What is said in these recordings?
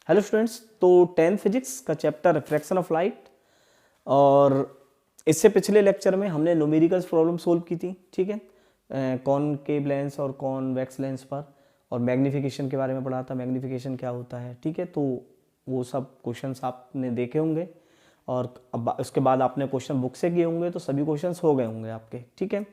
Hello students, तो 10th physics का chapter refraction of light, और इससे पिछले लेक्चर में हमने न्यूमेरिकल्स प्रॉब्लम सोल्व की थी। ठीक है, कॉनकेव लेंस और कॉन्वेक्स लेंस पर, और मैग्नीफिकेशन के बारे में पढ़ा था, मैग्नीफिकेशन क्या होता है। ठीक है, तो वो सब क्वेश्चंस आपने देखे होंगे, और अब उसके बाद आपने क्वेश्चन बुक से किए होंगे, तो सभी क्वेश्चंस हो गए होंगे आपके। ठीक है,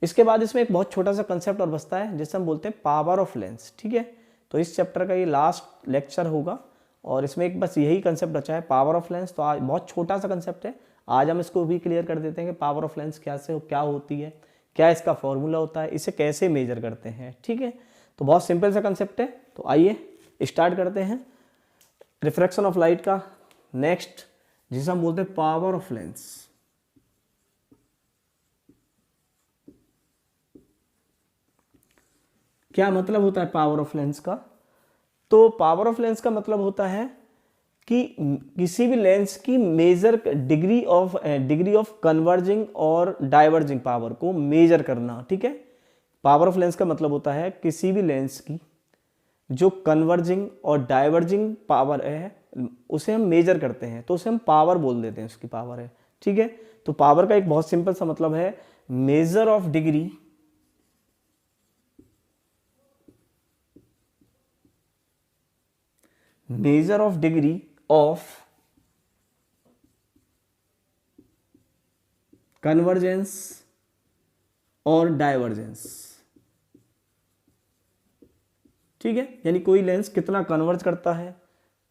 इसके बाद इसमें एक बहुत छोटा सा कंसेप्ट और बचता है जिसे हम बोलते हैं पावर ऑफ लेंस। ठीक है, तो इस चैप्टर का ये लास्ट लेक्चर होगा, और इसमें एक बस यही कंसेप्ट बचा है, पावर ऑफ लेंस। तो आज बहुत छोटा सा कंसेप्ट है, आज हम इसको भी क्लियर कर देते हैं कि पावर ऑफ लेंस क्या होती है, क्या इसका फॉर्मूला होता है, इसे कैसे मेजर करते हैं। ठीक है, तो बहुत सिंपल सा कंसेप्ट है। तो आइए स्टार्ट करते हैं रिफ्रैक्शन ऑफ लाइट का नेक्स्ट, जिसे हम बोलते हैं पावर ऑफ लेंस। क्या मतलब होता है पावर ऑफ लेंस का? तो पावर ऑफ लेंस का मतलब होता है कि किसी भी लेंस की मेजर डिग्री ऑफ कन्वर्जिंग और डाइवर्जिंग पावर को मेजर करना। ठीक है, पावर ऑफ लेंस का मतलब होता है किसी भी लेंस की जो कन्वर्जिंग और डाइवर्जिंग पावर है उसे हम मेजर करते हैं, तो उसे हम पावर बोल देते हैं, उसकी पावर है। ठीक है, तो पावर का एक बहुत सिंपल सा मतलब है measure of degree of convergence और डाइवर्जेंस। ठीक है, यानी कोई लेंस कितना कन्वर्ज करता है,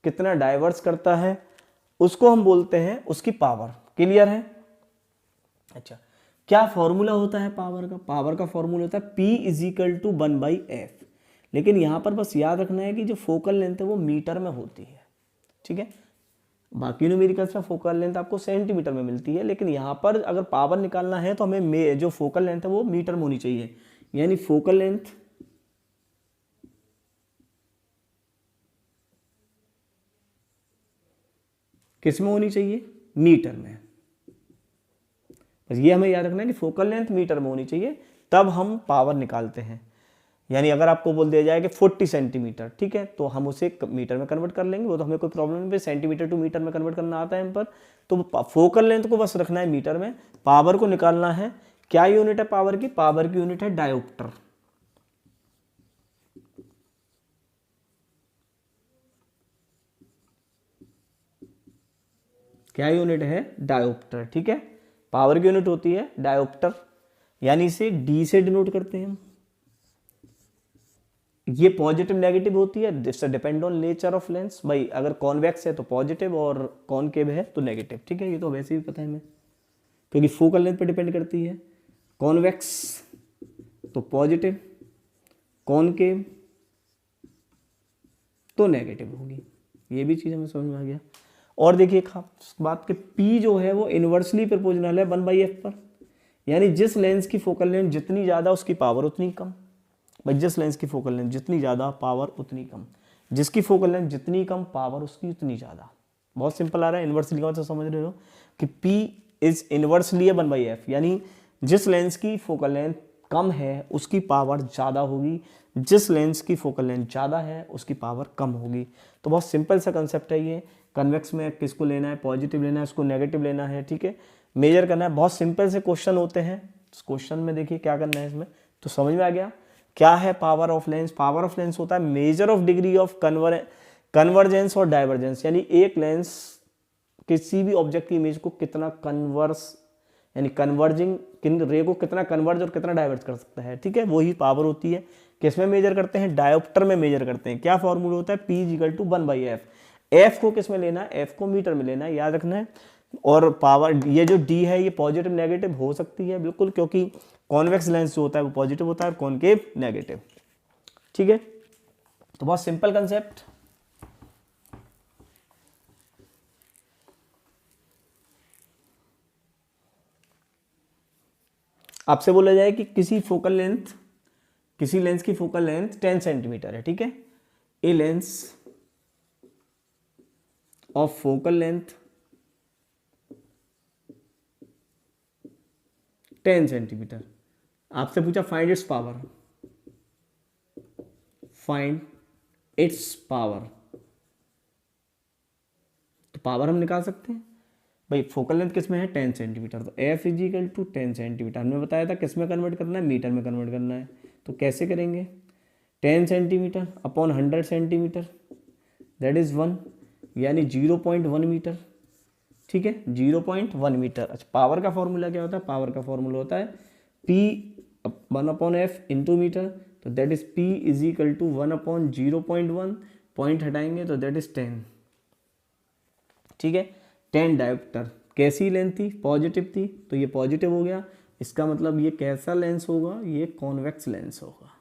कितना डाइवर्स करता है, उसको हम बोलते हैं उसकी पावर। क्लियर है? अच्छा, क्या फॉर्मूला होता है पावर का? पावर का फॉर्मूला होता है P is equal to 1/f। लेकिन यहां पर बस याद रखना है कि जो फोकल लेंथ है वो मीटर में होती है। ठीक है, बाकी न्यूमेरिकल्स में फोकल लेंथ आपको सेंटीमीटर में मिलती है, लेकिन यहाँ पर अगर पावर निकालना है तो हमें जो फोकल लेंथ है वो मीटर में होनी चाहिए। यानी फोकल लेंथ किस में होनी चाहिए? मीटर में। बस ये हमें याद रखना है कि फोकल लेंथ मीटर में होनी चाहिए, तब हम पावर निकालते हैं। यानी अगर आपको बोल दिया जाए कि 40 सेंटीमीटर, ठीक है, तो हम उसे मीटर में कन्वर्ट कर लेंगे, वो तो हमें कोई प्रॉब्लम नहीं। सेंटीमीटर टू मीटर में कन्वर्ट करना आता है हम पर, तो फोकल लेंथ को बस रखना है मीटर में, पावर को निकालना है। क्या यूनिट है पावर की? पावर की यूनिट है डायोप्टर। क्या यूनिट है? डायोप्टर। ठीक है, पावर की यूनिट होती है डायोप्टर, यानी इसे डी से डिनोट करते हैं हम। ये पॉजिटिव नेगेटिव होती है, जिससे depend on nature of lens. भाई अगर कॉन्वेक्स है तो पॉजिटिव और कॉनकेव है तो नेगेटिव। ठीक है, ये तो वैसे भी पता है हमें, क्योंकि फोकल लेंथ पे डिपेंड करती है। कॉन्वेक्स तो पॉजिटिव, कॉनकेव तो नेगेटिव होगी। ये भी चीज़ हमें समझ में आ गया। और देखिए खास बात कि P जो है वो इन्वर्सली प्रोपोर्शनल है 1/f पर, यानी जिस लेंस की फोकल लेंथ जितनी ज़्यादा उसकी पावर उतनी कम। भाई जिस लेंस की फोकल लेंथ जितनी ज़्यादा पावर उतनी कम, जिसकी फोकल लेंथ जितनी कम पावर उसकी उतनी ज़्यादा। बहुत सिंपल आ रहा है। इन्वर्सली का मतलब समझ रहे हो कि P इज इन्वर्सली 1/f, यानी जिस लेंस की फोकल लेंथ कम है उसकी पावर ज़्यादा होगी, जिस लेंस की फोकल लेंथ ज़्यादा है उसकी पावर कम होगी। तो बहुत सिंपल सा कंसेप्ट है ये। कन्वेक्स में किसको लेना है? पॉजिटिव लेना है, उसको नेगेटिव लेना है। ठीक है, मेजर करना है। बहुत सिंपल से क्वेश्चन होते हैं। क्वेश्चन में देखिए क्या करना है इसमें, तो समझ में आ गया क्या है power of lens. Power of lens होता है measure of degree of convergence और डाइवर्जेंस, यानी एक लेंस किसी भी ऑब्जेक्ट की इमेज को कितना कन्वर्स, यानी कन्वर्जिंग रे को कितना कन्वर्ज और कितना डाइवर्ज कर सकता है। ठीक है, वही पावर होती है। किसमें मेजर करते हैं? डायोप्टर में मेजर करते हैं। क्या फॉर्मूला होता है? P equal to 1/f। F को किस में लेना है? एफ को मीटर में लेना है, याद रखना है। और पावर ये जो डी है ये पॉजिटिव नेगेटिव हो सकती है बिल्कुल, क्योंकि कॉन्वेक्स लेंस जो होता है वो पॉजिटिव होता है और कॉनकेव नेगेटिव। ठीक है, तो बहुत सिंपल कंसेप्ट। आपसे बोला जाए कि किसी लेंस की फोकल लेंथ 10 सेंटीमीटर है। ठीक है, a lens of focal length 10 centimetre. आपसे पूछा find its power, find its power. तो पावर हम निकाल सकते हैं भाई। फोकल लेंथ किस में है 10 सेंटीमीटर, तो F इजिकल टू 10 सेंटीमीटर हमने बताया था किस में कन्वर्ट करना है, मीटर में कन्वर्ट करना है। तो कैसे करेंगे, 10 centimetre upon 100 centimetre that is 1, यानी 0.1 मीटर। ठीक है, 0.1 मीटर। अच्छा, पावर का फॉर्मूला क्या होता है, पावर का फॉर्मूला होता है P 1/F इंटू मीटर, तो that is P is equal to 1/0.1, point हटाएंगे तो दैट इज 10। ठीक है, 10 डायोप्टर। कैसी लेंथ थी, पॉजिटिव थी, तो ये पॉजिटिव हो गया। इसका मतलब ये कैसा लेंस होगा, ये कॉन्वेक्स लेंस होगा।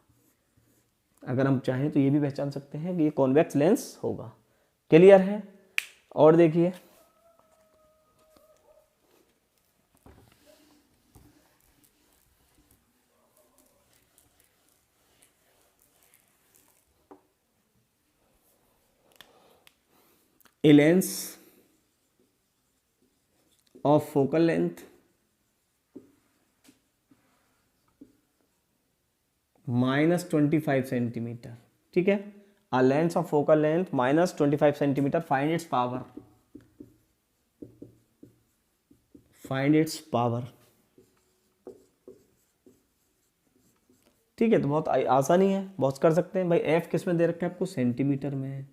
अगर हम चाहें तो ये भी पहचान सकते हैं कि ये कॉन्वेक्स लेंस होगा। क्लियर है। और देखिए a lens of focal length -25 centimetre. ठीक है, a lens of focal length -25 centimetre, find its power, find its power. ठीक है, तो बहुत आसान ही है, बहुत कर सकते हैं भाई। एफ किस में दे रखा है आपको, सेंटीमीटर में है।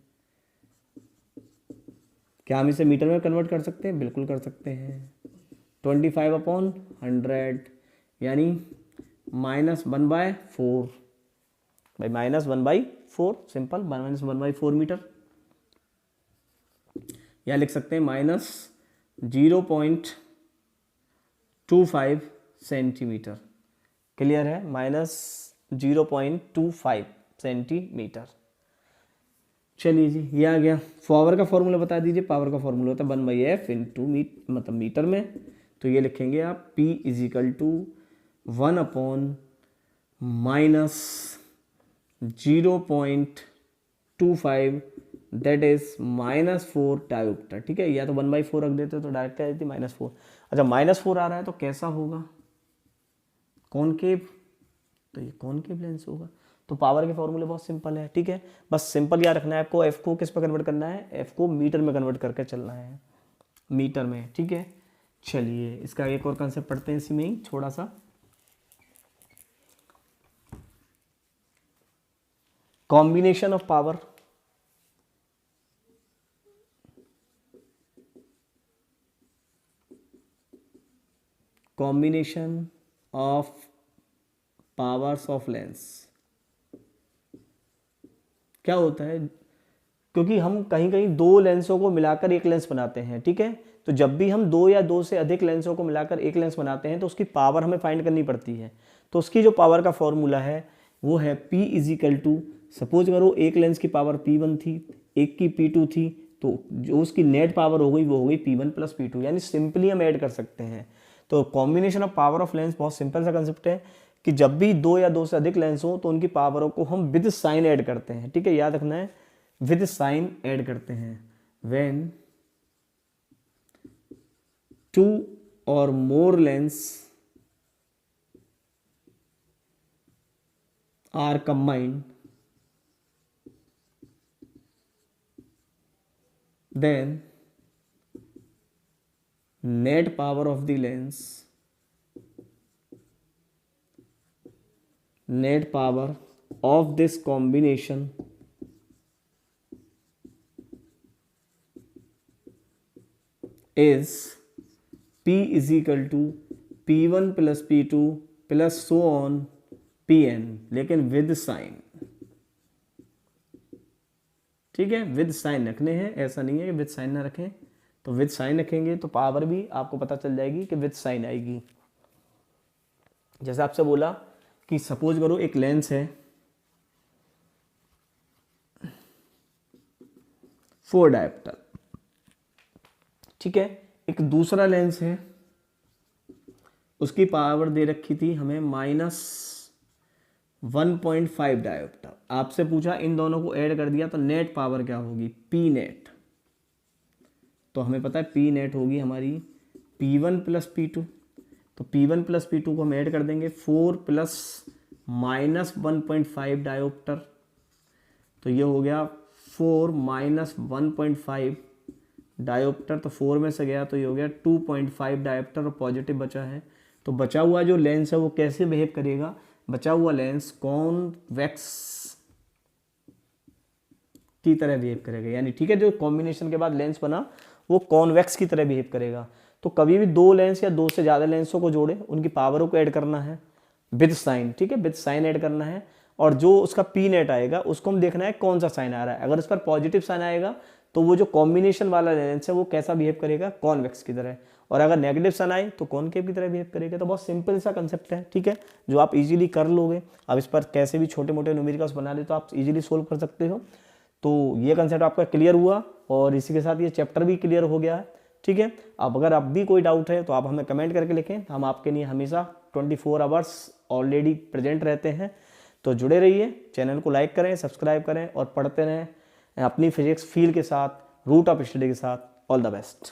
क्या हम इसे मीटर में कन्वर्ट कर सकते हैं, बिल्कुल कर सकते हैं। 25/100 यानी -1/4 भाई, -1/4 सिंपल, -1/4 मीटर। या लिख सकते हैं -0.25 सेंटीमीटर। क्लियर है, -0.25 सेंटीमीटर। चलिए जी, ये आ गया। पावर का फॉर्मूला बता दीजिए। पावर का फॉर्मूला होता है 1/F इंटू मतलब मीटर में, तो ये लिखेंगे आप P is equal to 1/-0.25 that is -4 dioptre. ठीक है, या तो 1/4 रख देते तो डायरेक्ट आ जाती -4। अच्छा, -4 आ रहा है तो कैसा होगा, कॉनकेव, तो ये कॉनकेव लेंस होगा। तो पावर के फॉर्मूले बहुत सिंपल है। ठीक है, बस सिंपल याद रखना है आपको, एफ को किस पर कन्वर्ट करना है, एफ को मीटर में कन्वर्ट करके चलना है, मीटर में। ठीक है, चलिए इसका एक और कंसेप्ट पढ़ते हैं इसी में ही थोड़ा सा। Combination of power, combination of powers of lens क्या होता है, क्योंकि हम कहीं कहीं दो लेंसों को मिलाकर एक लेंस बनाते हैं। ठीक है, तो जब भी हम दो या दो से अधिक लेंसों को मिलाकर एक लेंस बनाते हैं तो उसकी पावर हमें फाइंड करनी पड़ती है। तो उसकी जो पावर का फॉर्मूला है वो है P is equal to, suppose करो एक लेंस की पावर P1 थी, एक की P2 थी, तो जो उसकी नेट पावर हो गई वो हो गई P1 + P2, यानी सिंपली हम ऐड कर सकते हैं। तो combination of power of lens बहुत सिंपल सा कंसेप्ट है कि जब भी दो या दो से अधिक लेंस हो तो उनकी पावरों को हम विद साइन ऐड करते हैं। ठीक है, याद रखना है, विद साइन ऐड करते हैं। व्हेन टू और more lens are combined then net power of the lens, net power of this combination is P is equal to P1 + P2 plus so on Pn, लेकिन with sign. ठीक है, with sign रखने हैं, ऐसा नहीं है कि विद साइन ना रखें। तो विद साइन रखेंगे तो पावर भी आपको पता चल जाएगी कि विद साइन आएगी। जैसे आपसे बोला कि सपोज करो एक लेंस है 4 डायोप्टर। ठीक है, एक दूसरा लेंस है, उसकी पावर दे रखी थी हमें -1.5 डायोप्टर। आपसे पूछा इन दोनों को ऐड कर दिया तो नेट पावर क्या होगी, P नेट। तो हमें पता है P नेट होगी हमारी P1 + P2। तो P1 + P2 को हम ऐड कर देंगे 4 + -1.5 डायोप्टर, तो ये हो गया 4 - 1.5 डायोप्टर तो 4 में से गया तो ये हो गया 2.5 डायोप्टर और पॉजिटिव बचा है। तो बचा हुआ जो लेंस है वो कैसे बिहेव करेगा, बचा हुआ लेंस कॉन्वेक्स की तरह बिहेव करेगा, यानी ठीक है जो कॉम्बिनेशन के बाद लेंस बना वो कॉन्वेक्स की तरह बिहेव करेगा। तो कभी भी दो लेंस या दो से ज़्यादा लेंसों को जोड़े, उनकी पावरों को ऐड करना है विद साइन, ठीक है, विद साइन ऐड करना है, और जो उसका पी नेट आएगा उसको हम देखना है कौन सा साइन आ रहा है। अगर उस पर पॉजिटिव साइन आएगा तो वो जो कॉम्बिनेशन वाला लेंस है वो कैसा बिहेव करेगा, कॉन्वेक्स की तरह, और अगर नेगेटिव साइन आए तो कॉनकेव की तरह बिहेव करेगा। तो बहुत सिंपल सा कंसेप्ट है, ठीक है, जो आप इजीली कर लोगे। अब इस पर कैसे भी छोटे मोटे न्यूमेरिकल्स बना ले तो आप इजीली सोल्व कर सकते हो। तो ये कंसेप्ट आपका क्लियर हुआ और इसी के साथ ये चैप्टर भी क्लियर हो गया है, ठीक है। अब अगर अब भी कोई डाउट है तो आप हमें कमेंट करके लिखें, हम आपके लिए हमेशा 24 आवर्स ऑलरेडी प्रेजेंट रहते हैं। तो जुड़े रहिए, चैनल को लाइक करें, सब्सक्राइब करें और पढ़ते रहें अपनी फिजिक्स फील्ड के साथ, रूट ऑफ स्टडी के साथ। All the best.